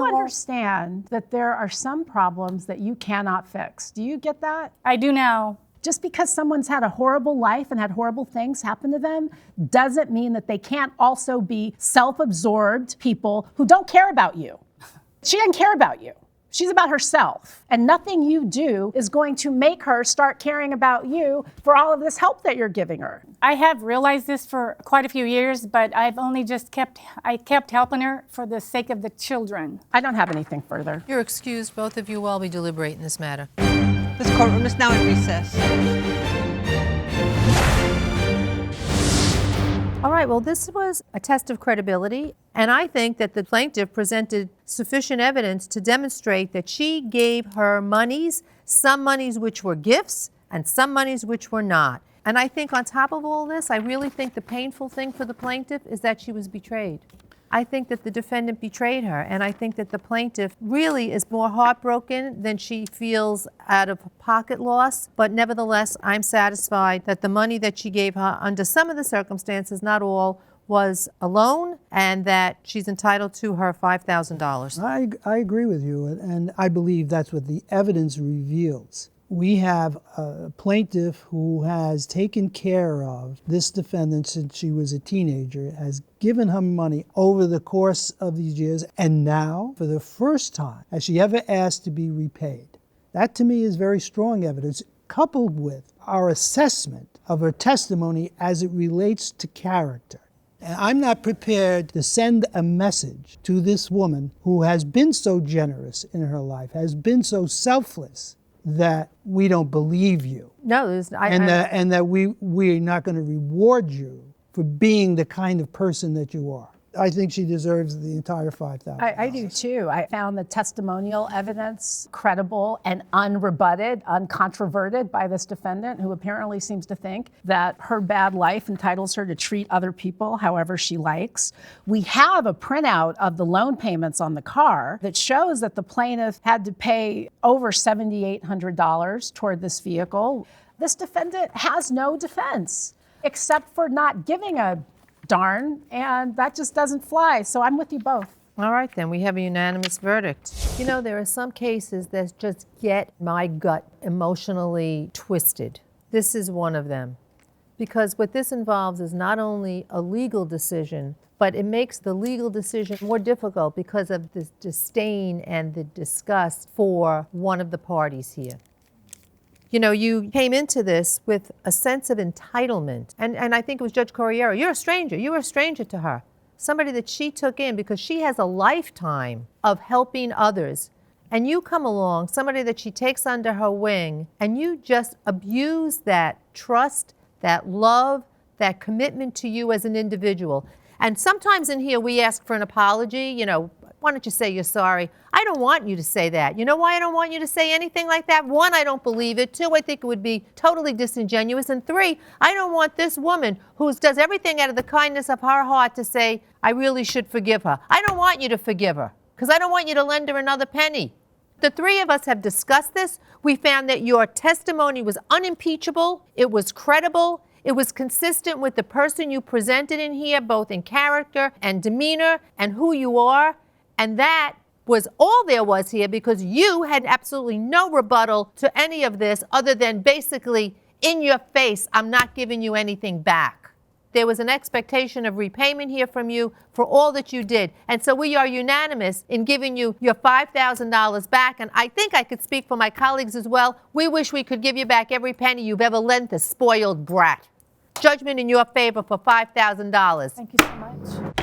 the wall. You understand that there are some problems that you cannot fix. Do you get that? I do now. Just because someone's had a horrible life and had horrible things happen to them doesn't mean that they can't also be self-absorbed people who don't care about you. She doesn't care about you. She's about herself. And nothing you do is going to make her start caring about you for all of this help that you're giving her. I have realized this for quite a few years, but I've only just kept helping her for the sake of the children. I don't have anything further. You're excused, both of you, while we deliberate in this matter. This courtroom is now in recess. All right, well, this was a test of credibility, and I think that the plaintiff presented sufficient evidence to demonstrate that she gave her monies, some monies which were gifts and some monies which were not. And I think on top of all this, I really think the painful thing for the plaintiff is that she was betrayed. I think that the defendant betrayed her, and I think that the plaintiff really is more heartbroken than she feels out of pocket loss. But nevertheless, I'm satisfied that the money that she gave her under some of the circumstances, not all, was a loan, and that she's entitled to her $5,000. I agree with you, and I believe that's what the evidence reveals. We have a plaintiff who has taken care of this defendant since she was a teenager, has given her money over the course of these years, and now, for the first time, has she ever asked to be repaid. That, to me, is very strong evidence, coupled with our assessment of her testimony as it relates to character. And I'm not prepared to send a message to this woman who has been so generous in her life, has been so selfless, that we don't believe you. No, and that we're not going to reward you for being the kind of person that you are. I think she deserves the entire $5,000. I do too. I found the testimonial evidence credible and unrebutted, uncontroverted by this defendant, who apparently seems to think that her bad life entitles her to treat other people however she likes. We have a printout of the loan payments on the car that shows that the plaintiff had to pay over $7,800 toward this vehicle. This defendant has no defense except for not giving a darn, and that just doesn't fly. So I'm with you both. All right, then, we have a unanimous verdict. You know, there are some cases that just get my gut emotionally twisted. This is one of them. Because what this involves is not only a legal decision, but it makes the legal decision more difficult because of the disdain and the disgust for one of the parties here. You know, you came into this with a sense of entitlement. And I think it was Judge Corriero. You're a stranger. You were a stranger to her. Somebody that she took in because she has a lifetime of helping others. And you come along, somebody that she takes under her wing, and you just abuse that trust, that love, that commitment to you as an individual. And sometimes in here we ask for an apology, you know, why don't you say you're sorry? I don't want you to say that. You know why I don't want you to say anything like that? One, I don't believe it. Two, I think it would be totally disingenuous. And three, I don't want this woman who does everything out of the kindness of her heart to say, I really should forgive her. I don't want you to forgive her because I don't want you to lend her another penny. The three of us have discussed this. We found that your testimony was unimpeachable. It was credible. It was consistent with the person you presented in here, both in character and demeanor and who you are. And that was all there was here because you had absolutely no rebuttal to any of this other than basically in your face, I'm not giving you anything back. There was an expectation of repayment here from you for all that you did. And so we are unanimous in giving you your $5,000 back. And I think I could speak for my colleagues as well. We wish we could give you back every penny you've ever lent the spoiled brat. Judgment in your favor for $5,000. Thank you so much.